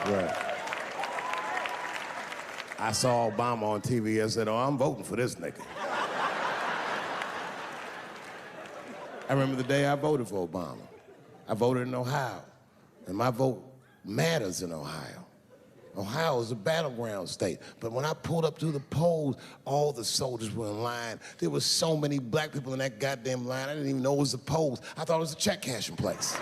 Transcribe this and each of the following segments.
Right. I saw Obama on TV and said, oh, I'm voting for this nigga. I remember the day I voted for Obama. I voted in Ohio, and my vote matters in Ohio. Ohio is a battleground state, but when I pulled up to the polls, all the soldiers were in line. There were so many black people in that goddamn line, I didn't even know it was the polls. I thought it was a check cashing place.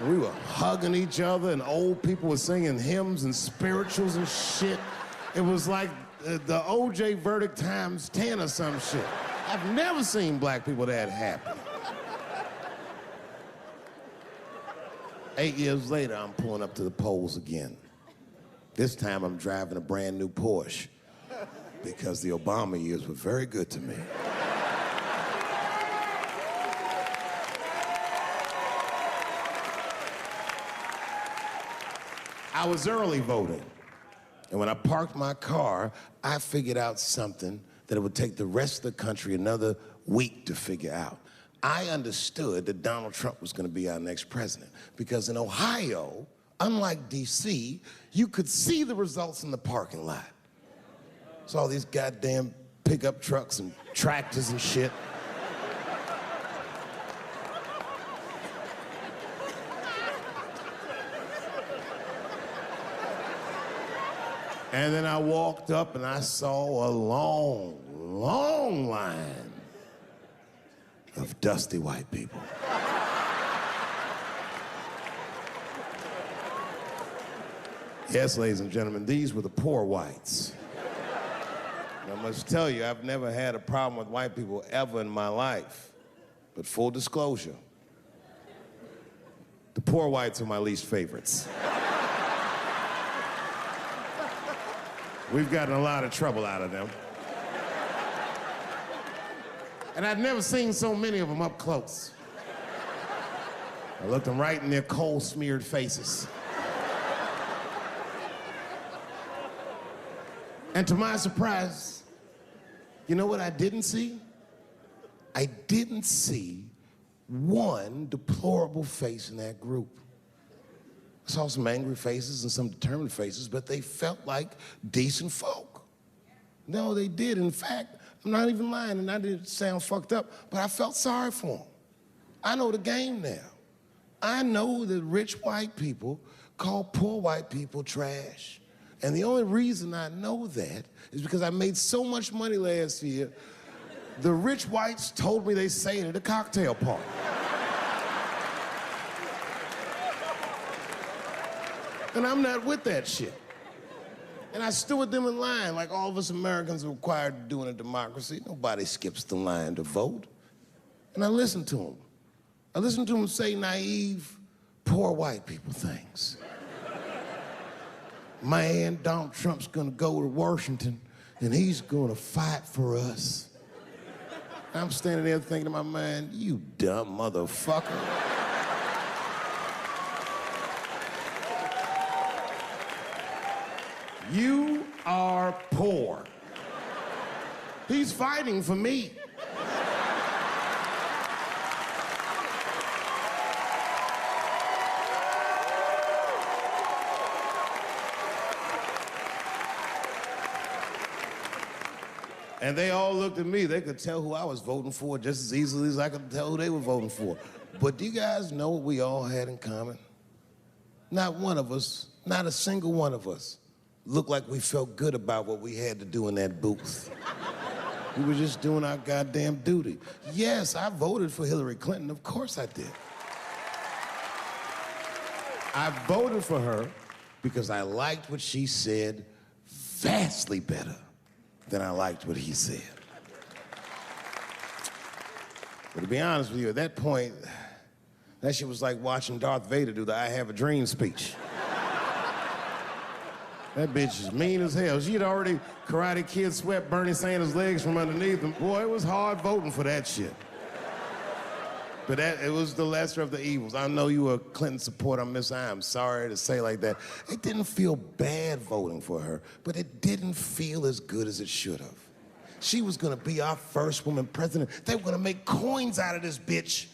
We were hugging each other, and old people were singing hymns and spirituals and shit. It was like the OJ verdict times 10 or some shit. I've never seen black people that happy. 8 years later, I'm pulling up to the polls again. This time, I'm driving a brand new Porsche because the Obama years were very good to me. I was early voting, and when I parked my car, I figured out something that it would take the rest of the country another week to figure out. I understood that Donald Trump was going to be our next president because in Ohio, unlike D.C., you could see the results in the parking lot. It's all these goddamn pickup trucks and tractors and shit. And then I walked up and I saw a long, long line of dusty white people. Yes, ladies and gentlemen, these were the poor whites. And I must tell you, I've never had a problem with white people ever in my life. But full disclosure, the poor whites are my least favorites. We've gotten a lot of trouble out of them. And I've never seen so many of them up close. I looked them right in their coal-smeared faces. And to my surprise, you know what I didn't see? I didn't see one deplorable face in that group. I saw some angry faces and some determined faces, but they felt like decent folk. No, they did. In fact, I'm not even lying, and I didn't sound fucked up, but I felt sorry for them. I know the game now. I know that rich white people call poor white people trash. And the only reason I know that is because I made so much money last year, the rich whites told me they say it at a cocktail party. And I'm not with that shit. And I stood with them in line like all of us Americans are required to do in a democracy. Nobody skips the line to vote. And I listened to them. I listened to them say naive, poor white people things. Man, Donald Trump's gonna go to Washington and he's gonna fight for us. I'm standing there thinking to my mind, you dumb motherfucker. You are poor. He's fighting for me. And they all looked at me. They could tell who I was voting for just as easily as I could tell who they were voting for. But do you guys know what we all had in common? Not one of us, not a single one of us, looked like we felt good about what we had to do in that booth. We were just doing our goddamn duty. Yes, I voted for Hillary Clinton. Of course I did. I voted for her because I liked what she said vastly better than I liked what he said. But to be honest with you, at that point, that shit was like watching Darth Vader do the I Have a Dream speech. That bitch is mean as hell. She'd already Karate Kid swept Bernie Sanders' legs from underneath him. Boy, it was hard voting for that shit. But it was the lesser of the evils. I know you were a Clinton supporter, Miss I. I'm sorry to say like that. It didn't feel bad voting for her, but it didn't feel as good as it should have. She was gonna be our first woman president. They were gonna make coins out of this bitch.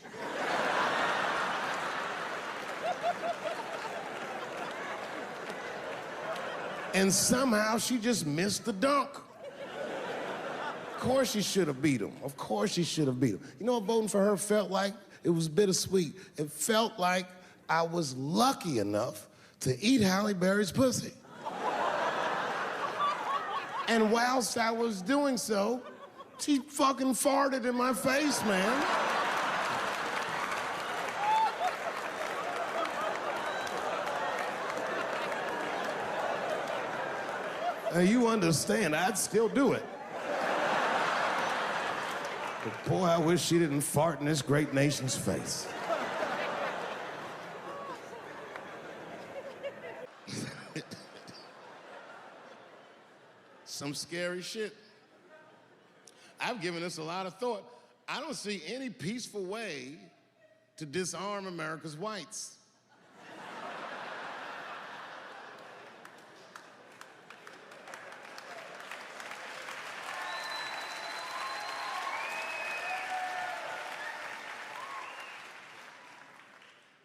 And somehow she just missed the dunk. Of course she should have beat him. Of course she should have beat him. You know what voting for her felt like? It was bittersweet. It felt like I was lucky enough to eat Halle Berry's pussy. And whilst I was doing so, she fucking farted in my face, man. Now you understand, I'd still do it. But boy, I wish she didn't fart in this great nation's face. Some scary shit. I've given this a lot of thought. I don't see any peaceful way to disarm America's whites.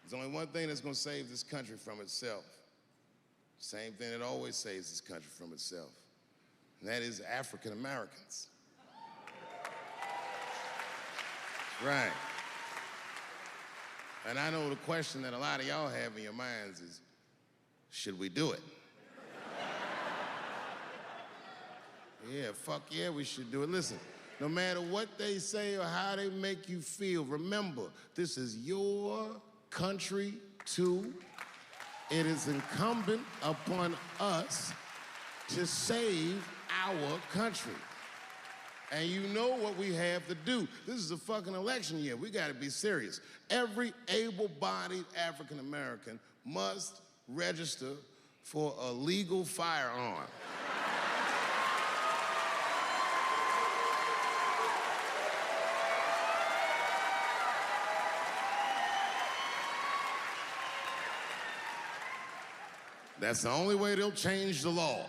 There's only one thing that's gonna save this country from itself. Same thing that always saves this country from itself. And that is African Americans. Right. And I know the question that a lot of y'all have in your minds is, should we do it? Yeah, fuck yeah, we should do it. Listen, no matter what they say or how they make you feel, remember, this is your country too. It is incumbent upon us to save our country. And you know what we have to do. This is a fucking election year. We gotta be serious. Every able-bodied African American must register for a legal firearm. That's the only way they'll change the law.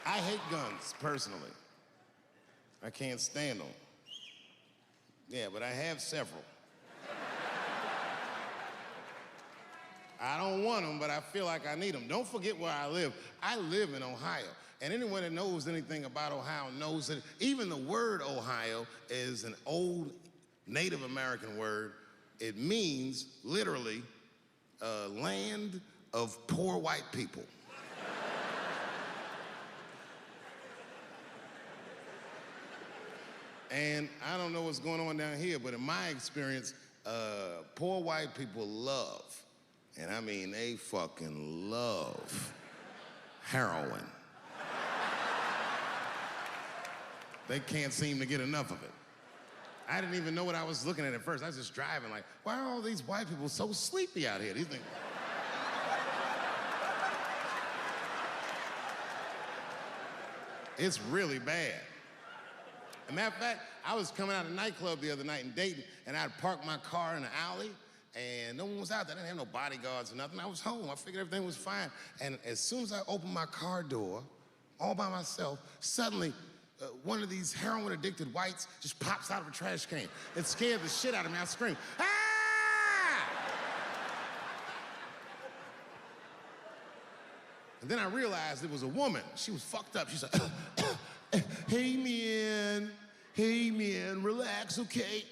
I hate guns, personally. I can't stand them. Yeah, but I have several. I don't want them, but I feel like I need them. Don't forget where I live. I live in Ohio. And anyone that knows anything about Ohio knows that even the word Ohio is an old Native American word. It means, literally, land of poor white people. And I don't know what's going on down here, but in my experience, poor white people love, and I mean they fucking love, heroin. They can't seem to get enough of it. I didn't even know what I was looking at first. I was just driving like, why are all these white people so sleepy out here? These things. It's really bad. As a matter of fact, I was coming out of a nightclub the other night in Dayton, and I'd parked my car in the alley, and no one was out there. I didn't have no bodyguards or nothing. I was home. I figured everything was fine. And as soon as I opened my car door, all by myself, suddenly, one of these heroin-addicted whites just pops out of a trash can. It scared the shit out of me. I screamed, ah! And then I realized it was a woman. She was fucked up. She said, hey man, relax, okay?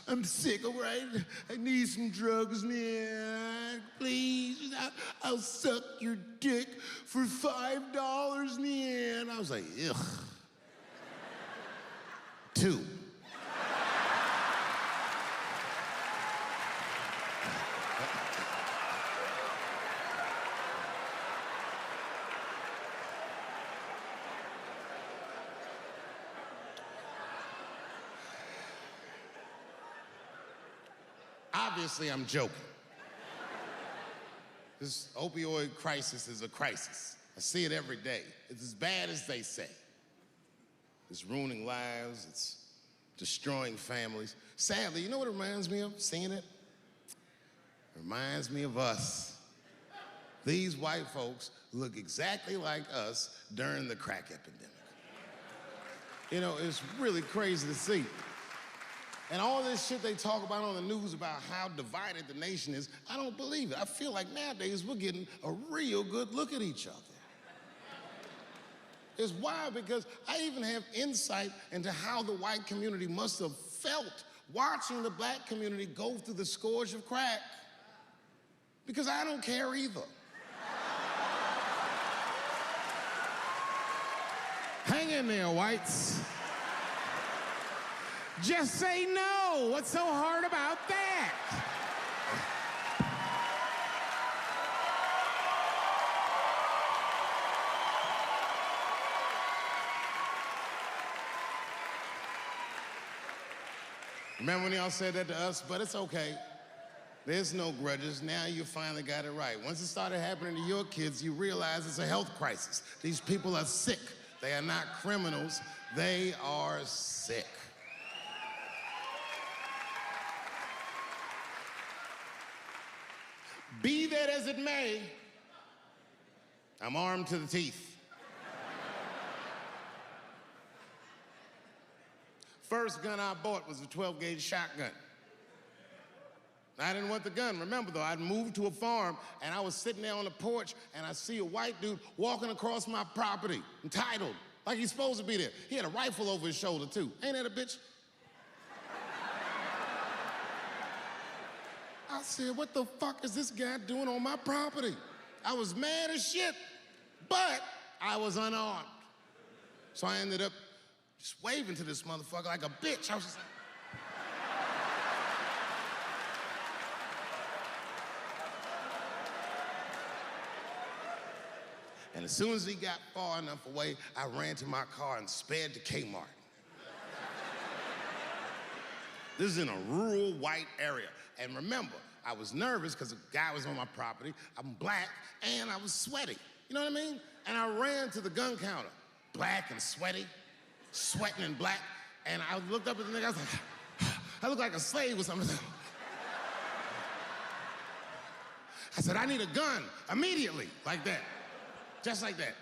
I'm sick, all right? I need some drugs, man. Please, I'll suck your dick for $5, man. I was like, ugh. 2. Obviously, I'm joking. This opioid crisis is a crisis. I see it every day. It's as bad as they say. It's ruining lives, it's destroying families. Sadly, you know what it reminds me of, seeing it? It reminds me of us. These white folks look exactly like us during the crack epidemic. You know, it's really crazy to see. And all this shit they talk about on the news about how divided the nation is, I don't believe it. I feel like nowadays we're getting a real good look at each other. It's wild because I even have insight into how the white community must have felt watching the black community go through the scourge of crack. Because I don't care either. Hang in there, whites. Just say no. What's so hard about that? Remember when y'all said that to us? But it's okay. There's no grudges. Now you finally got it right. Once it started happening to your kids, you realize it's a health crisis. These people are sick. They are not criminals. They are sick. Be that as it may, I'm armed to the teeth. First gun I bought was a 12-gauge shotgun. I didn't want the gun. Remember, though, I'd moved to a farm, and I was sitting there on the porch, and I see a white dude walking across my property, entitled, like he's supposed to be there. He had a rifle over his shoulder, too. Ain't that a bitch? I said, what the fuck is this guy doing on my property? I was mad as shit, but I was unarmed. So I ended up just waving to this motherfucker like a bitch. I was just like, and as soon as he got far enough away, I ran to my car and sped to Kmart. This is in a rural white area. And remember, I was nervous because a guy was on my property, I'm black, and I was sweaty. You know what I mean? And I ran to the gun counter, black and sweaty, sweating and black, and I looked up at the nigga, I was like, I look like a slave or something. I said, I need a gun immediately, like that. Just like that.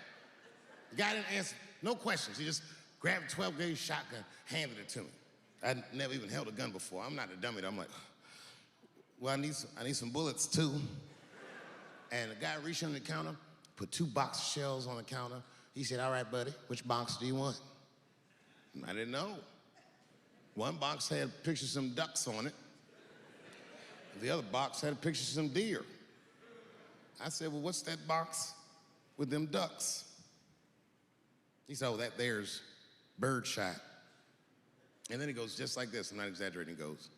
The guy didn't answer, no questions. He just grabbed a 12-gauge shotgun, handed it to me. I'd never even held a gun before. I'm not a dummy. I'm like, well, I need some bullets too. And the guy reached under the counter, put 2 box of shells on the counter. He said, all right, buddy, which box do you want? And I didn't know. One box had a picture of some ducks on it. The other box had a picture of some deer. I said, well, what's that box with them ducks? He said, oh, that there's birdshot. And then he goes just like this, I'm not exaggerating, he goes,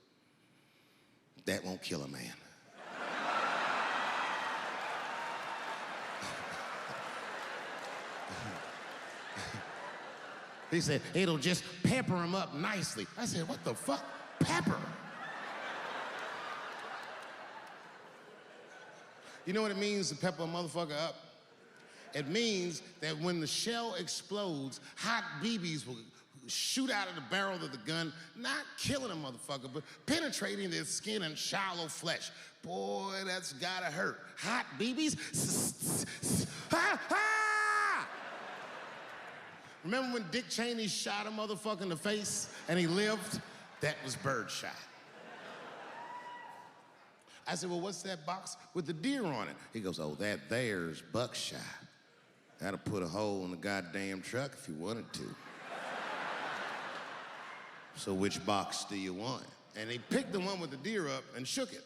that won't kill a man. He said, it'll just pepper him up nicely. I said, what the fuck? Pepper? You know what it means to pepper a motherfucker up? It means that when the shell explodes, hot BBs will shoot out of the barrel of the gun, not killing a motherfucker, but penetrating their skin and shallow flesh. Boy, that's gotta hurt. Hot BBs? Ha ha! Remember when Dick Cheney shot a motherfucker in the face and he lived? That was birdshot. I said, well, what's that box with the deer on it? He goes, oh, that there's buckshot. That'll put a hole in the goddamn truck if you wanted to. So which box do you want? And he picked the one with the deer up and shook it.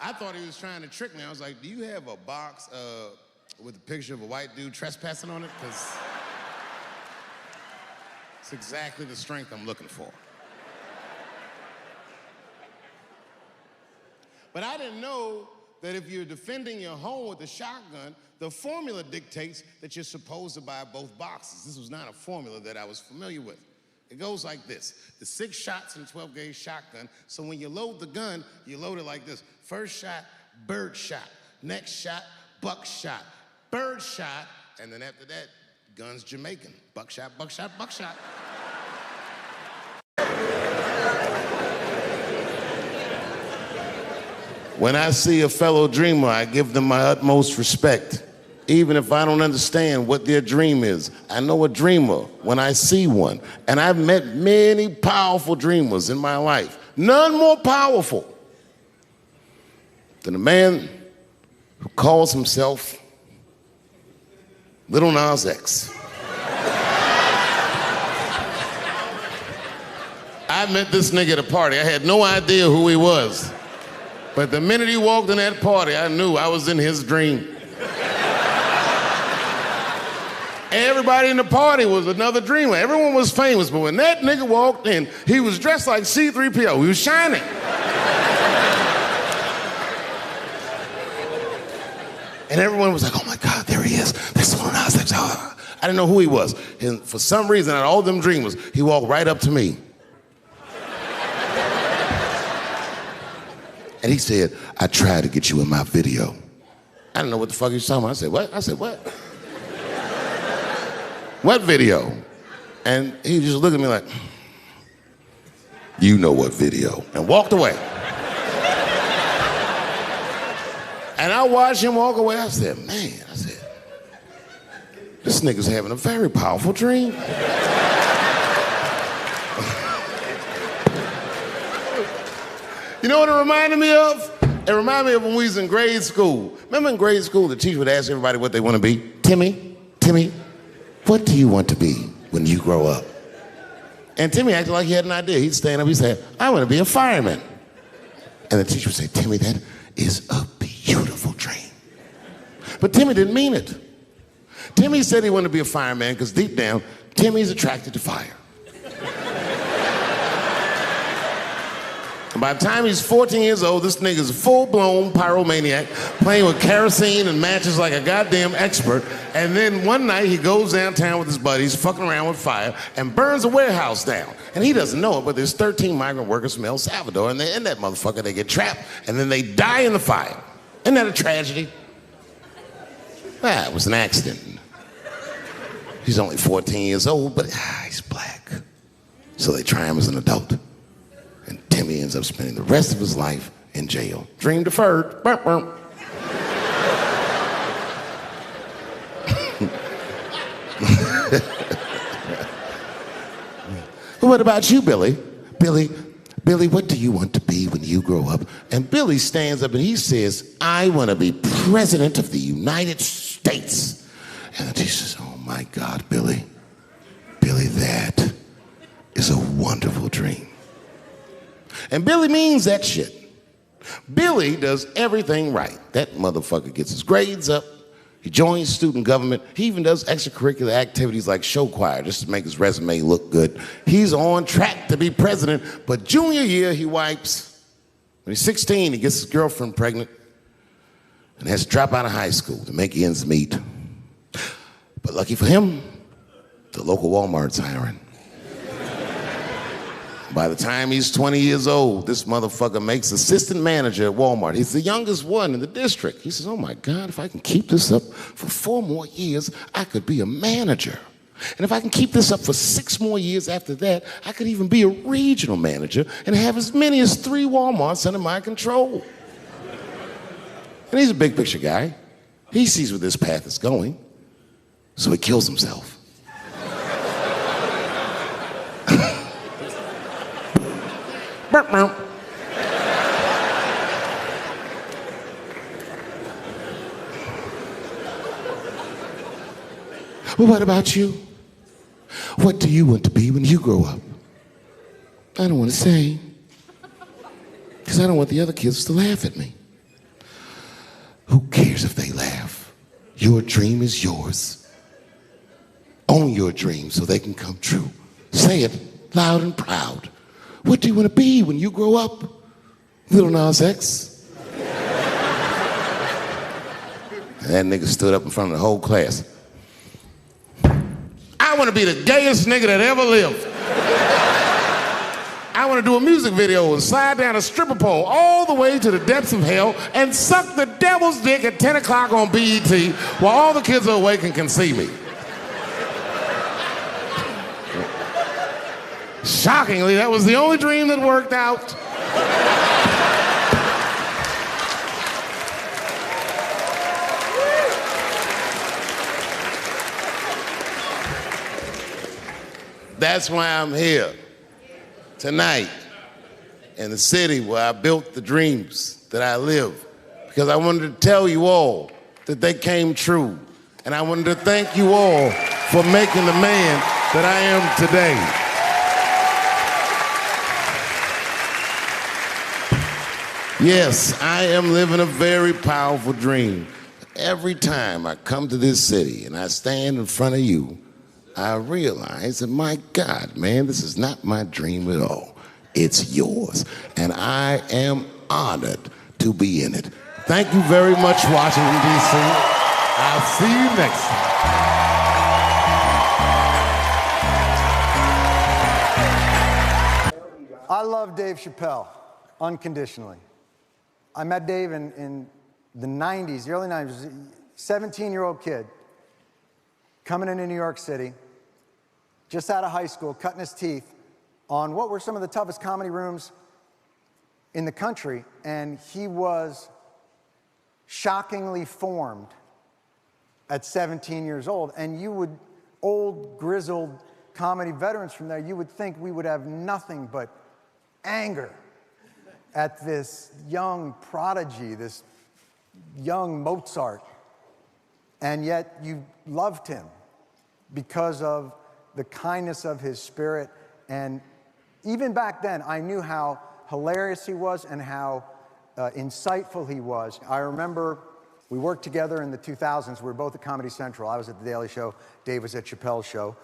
I thought he was trying to trick me. I was like, do you have a box with a picture of a white dude trespassing on it? Because it's exactly the strength I'm looking for. But I didn't know that if you're defending your home with a shotgun, the formula dictates that you're supposed to buy both boxes. This was not a formula that I was familiar with. It goes like this. The 6 shots in a 12-gauge shotgun, so when you load the gun, you load it like this. First shot, bird shot. Next shot, buck shot. Bird shot, and then after that, gun's Jamaican. Buckshot, buckshot, buckshot. When I see a fellow dreamer, I give them my utmost respect. Even if I don't understand what their dream is. I know a dreamer when I see one. And I've met many powerful dreamers in my life. None more powerful than a man who calls himself Little Nas X. I met this nigga at a party. I had no idea who he was. But the minute he walked in that party, I knew I was in his dream. Everybody in the party was another dreamer. Everyone was famous, but when that nigga walked in, he was dressed like C-3PO. He was shining. And everyone was like, oh my God, there he is. That's one I was like, oh. I didn't know who he was. And for some reason, out of all them dreamers, he walked right up to me. And he said, I tried to get you in my video. I didn't know what the fuck he was talking about. I said, what? I said, what? What video? And he just looked at me like, you know what video, and walked away. And I watched him walk away. I said, man, this nigga's having a very powerful dream. You know what it reminded me of? It reminded me of when we was in grade school. Remember in grade school, the teacher would ask everybody what they want to be? Timmy, what do you want to be when you grow up? And Timmy acted like he had an idea. He'd stand up, he'd say, I want to be a fireman. And the teacher would say, Timmy, that is a beautiful dream. But Timmy didn't mean it. Timmy said he wanted to be a fireman because deep down, Timmy's attracted to fire. And by the time he's 14 years old, this nigga's a full-blown pyromaniac, playing with kerosene and matches like a goddamn expert. And then one night he goes downtown with his buddies, fucking around with fire, and burns a warehouse down. And he doesn't know it, but there's 13 migrant workers from El Salvador, and they're in that motherfucker. They get trapped, and then they die in the fire. Isn't that a tragedy? It was an accident. He's only 14 years old, but he's black. So they try him as an adult. And Timmy ends up spending the rest of his life in jail. Dream deferred. Burp, burp. What about you, Billy? Billy, what do you want to be when you grow up? And Billy stands up and he says, I want to be president of the United States. And the teacher says, oh my God, Billy, that is a wonderful dream. And Billy means that shit. Billy does everything right. That motherfucker gets his grades up. He joins student government. He even does extracurricular activities like show choir just to make his resume look good. He's on track to be president, but junior year he wipes. When he's 16, he gets his girlfriend pregnant and has to drop out of high school to make ends meet. But lucky for him, the local Walmart's hiring. By the time he's 20 years old, this motherfucker makes assistant manager at Walmart. He's the youngest one in the district. He says, oh my God, if I can keep this up for 4 more years, I could be a manager. And if I can keep this up for 6 more years after that, I could even be a regional manager and have as many as 3 Walmarts under my control. And he's a big picture guy. He sees where this path is going, so he kills himself. Well, what about you? What do you want to be when you grow up? I don't want to say, because I don't want the other kids to laugh at me. Who cares if they laugh? Your dream is yours. Own your dream so they can come true. Say it loud and proud. What do you want to be when you grow up? Little Nas X. And that nigga stood up in front of the whole class. I want to be the gayest nigga that ever lived. I want to do a music video and slide down a stripper pole all the way to the depths of hell and suck the devil's dick at 10 o'clock on BET while all the kids are awake and can see me. Shockingly, that was the only dream that worked out. That's why I'm here tonight in the city where I built the dreams that I live. Because I wanted to tell you all that they came true. And I wanted to thank you all for making the man that I am today. Yes, I am living a very powerful dream. Every time I come to this city and I stand in front of you, I realize that, my God, man, this is not my dream at all. It's yours. And I am honored to be in it. Thank you very much, Washington, D.C. I'll see you next time. I love Dave Chappelle, unconditionally. I met Dave in the 90s, the early 90s, 17-year-old kid, coming into New York City, just out of high school, cutting his teeth on what were some of the toughest comedy rooms in the country, and he was shockingly formed at 17 years old. And you would, old, grizzled comedy veterans from there, you would think we would have nothing but anger at this young prodigy, this young Mozart. And yet you loved him because of the kindness of his spirit. And even back then, I knew how hilarious he was and how insightful he was. I remember we worked together in the 2000s. We were both at Comedy Central. I was at The Daily Show. Dave was at Chappelle's show.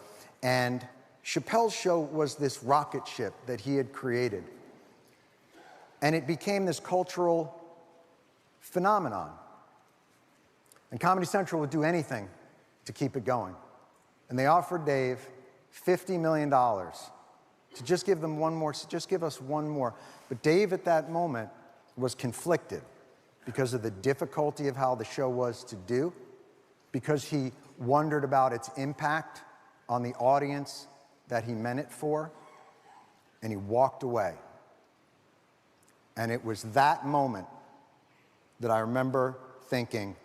And Chappelle's show was this rocket ship that he had created. And it became this cultural phenomenon. And Comedy Central would do anything to keep it going. And they offered Dave $50 million to just give them one more, just give us one more. But Dave at that moment was conflicted because of the difficulty of how the show was to do, because he wondered about its impact on the audience that he meant it for, and he walked away. And it was that moment that I remember thinking,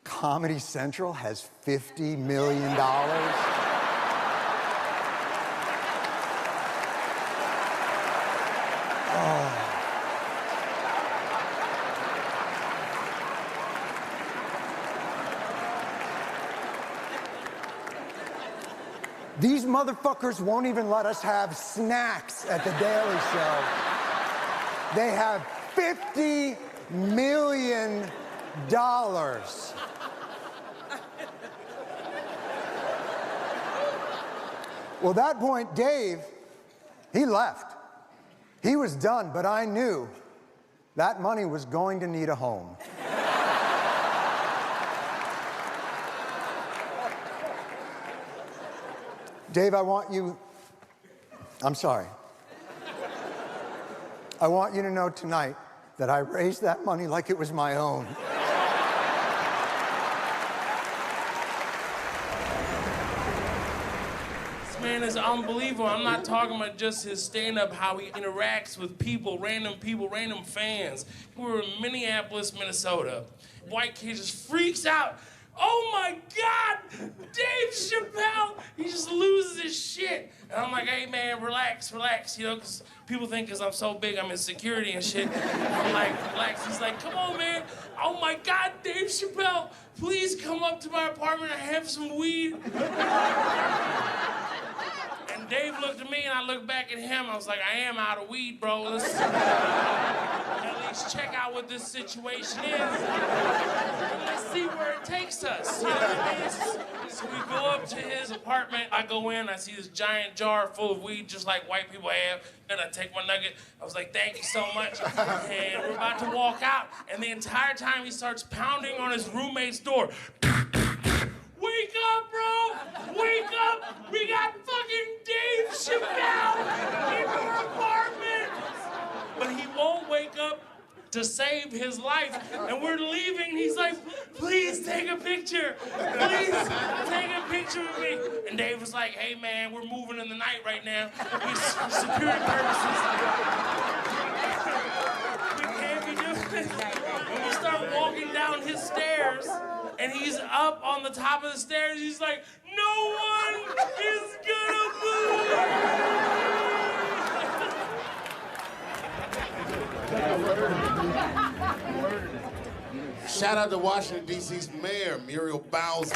Comedy Central has $50 million? Oh. These motherfuckers won't even let us have snacks at The Daily Show. They have $50 million. Well, at that point, Dave, he left. He was done, but I knew that money was going to need a home. Dave, I want you to know tonight that I raised that money like it was my own. This man is unbelievable. I'm not talking about just his stand-up, how he interacts with people, random fans. We were in Minneapolis, Minnesota. White kid just freaks out. Oh my God, Dave Chappelle! He just loses his shit. And I'm like, hey man, relax, you know, because people think because I'm so big, I'm in security and shit. I'm like, relax. He's like, come on, man. Oh my God, Dave Chappelle, please come up to my apartment and have some weed. And Dave looked at me and I looked back at him. I was like, I am out of weed, bro. Let's at least check out what this situation is. And let's see where it takes us. You know what I mean? So we go up to his apartment. I go in, I see this giant jar full of weed, just like white people have. And I take one nugget. I was like, thank you so much. And we're about to walk out. And the entire time he starts pounding on his roommate's door. Wake up, bro! Wake up! We got fucking Dave Chappelle in your apartment! But he won't wake up to save his life. And we're leaving. He's like, please take a picture. Please take a picture of me. And Dave was like, hey man, we're moving in the night right now. For security purposes. We can't be doing this. And we start walking down his stairs. And he's up on the top of the stairs. He's like, no one is gonna believe Shout out to Washington, D.C.'s mayor, Muriel Bowser.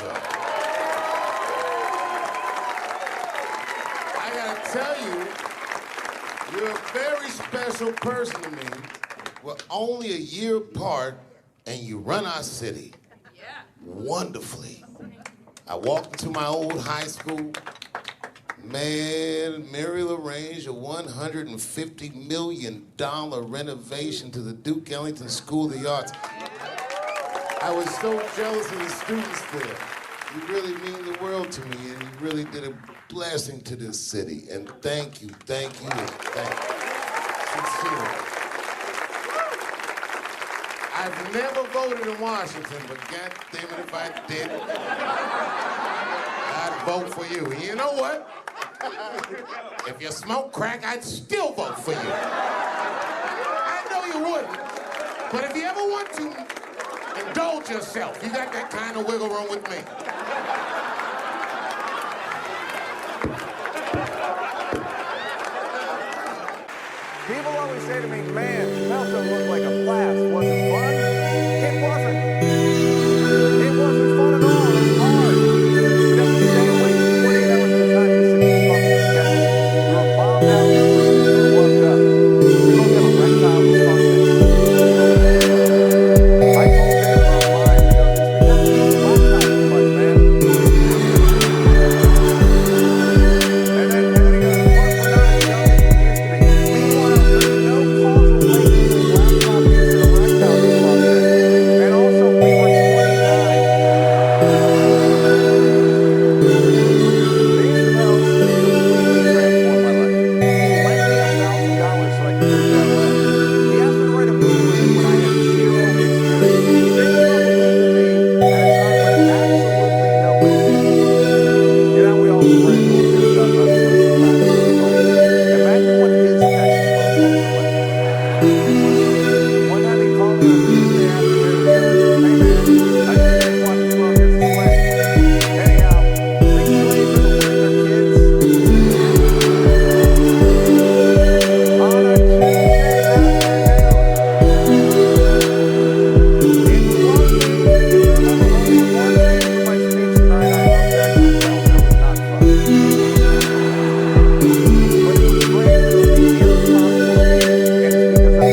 I gotta tell you, you're a very special person to me. We're only a year apart, and you run our city wonderfully. I walked into my old high school. Man, Muriel arranged a $150 million renovation to the Duke Ellington School of the Arts. I was so jealous of the students there. You really mean the world to me, and you really did a blessing to this city. And thank you, and thank you. Sincerely. I've never voted in Washington, but God damn it if I did, I'd vote for you. And you know what? If you smoke crack, I'd still vote for you. I know you wouldn't, but if you ever want to indulge yourself, you got that kind of wiggle room with me. People always say to me, man, Chappelle Show looked like a blast. Was it fun? It wasn't. It wasn't fun at all. It was hard. We have to stay awake for 48 hours at a time just to keep up with the schedule. We were bombed out completely. We were worked up. We both have erectile dysfunction. I told Dave about mine. He goes, it's because you use the laptop too much, man. And then he goes, plus we're not as young as we used to be. Meanwhile, there's no causal link between laptop use and erectile dysfunction. And also, we were 29. Dave Chappelle completely transformed my life. He lent me $1,000 so I could move to LA. He asked me to write a movie with him when I had zero experience. Think of what believed in me at a time when absolutely nobody did. You know, we all friends all pissed off about this list of times. It's funny. Imagine what his text emotions were like. One time he called me on a Tuesday afternoon and he goes, hey man, I just finished watching 12 Years a Slave. Anyhow, think slaves ever bring their kids? On a Tuesday afternoon. In closing, if you remember only one thing from my speech tonight, I hope that Chappelle Show was not fun. But it was great because the year is possible to me, and it's because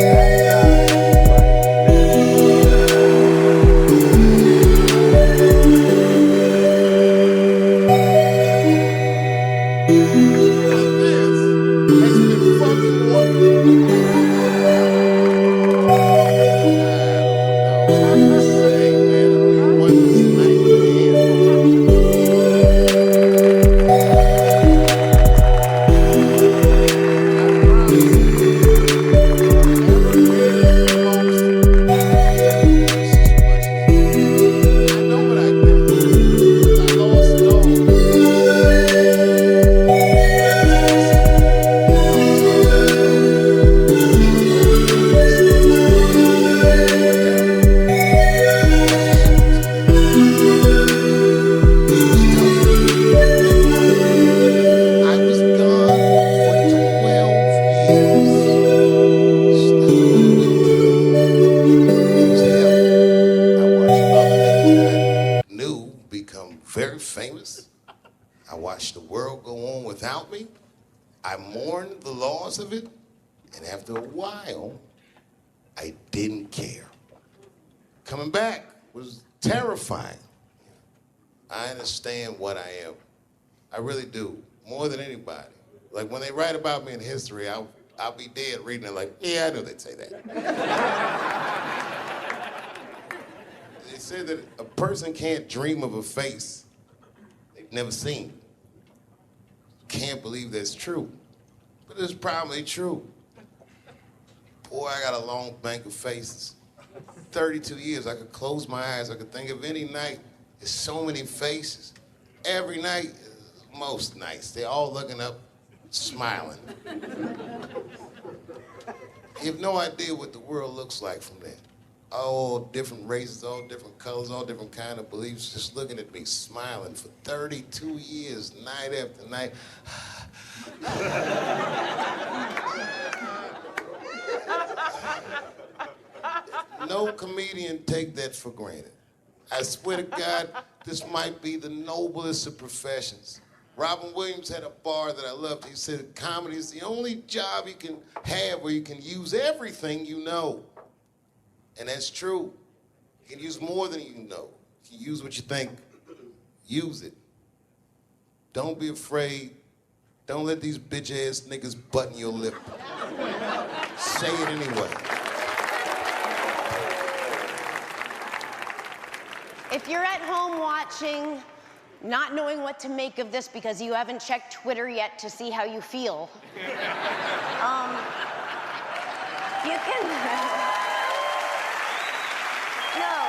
of that guy right This has been fucking wonderful. I'm just saying, man, I don't even want this night to end. I promise you, never hear folks just as much as you. I know what I did. I lost it all. I was gone for 12 years. It's not a quick time. It was hell. I watched other niggas that I knew become very famous. I watched the world go on without me. I mourned the loss of it. And after a while, I didn't care. Coming back was terrifying. I understand what I am. I really do, more than anybody. Like when they write about me in history, I'll be dead reading it like, yeah, I knew they'd say that. They say that a person can't dream of a face they've never seen. Can't believe that's true, but it's probably true. Boy, I got a long bank of faces. 32 years, I could close my eyes, I could think of any night. There's so many faces. Every night, most nights, they're all looking up, smiling. You have no idea what the world looks like from there. All different races, all different colors, all different kind of beliefs, just looking at me, smiling for 32 years, night after night. No comedian take that for granted. I swear to God, this might be the noblest of professions. Robin Williams had a bar that I loved. He said comedy is the only job you can have where you can use everything you know. And that's true. You can use more than you know. You can use what you think. Use it. Don't be afraid. Don't let these bitch-ass niggas button your lip. Say it anyway. If you're at home watching, not knowing what to make of this because you haven't checked Twitter yet to see how you feel, you can... No.